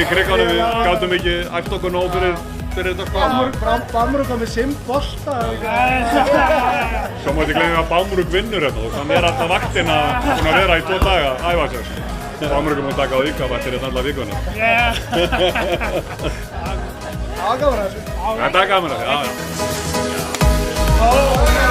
í kriganum, við gátum ekki æft okkur nóg fyrir þetta sko. Bamrúk með Simbolta. Svo má ekki gleyma að Bamrúk vinnur þetta og hann alltaf vaktina búinn að vera í 2 daga að æfa sig. Bamrúk múinn taka á ykkavaktir þetta alla vikuna. Það var gaman að þessu. Þetta er gaman að þessu, já.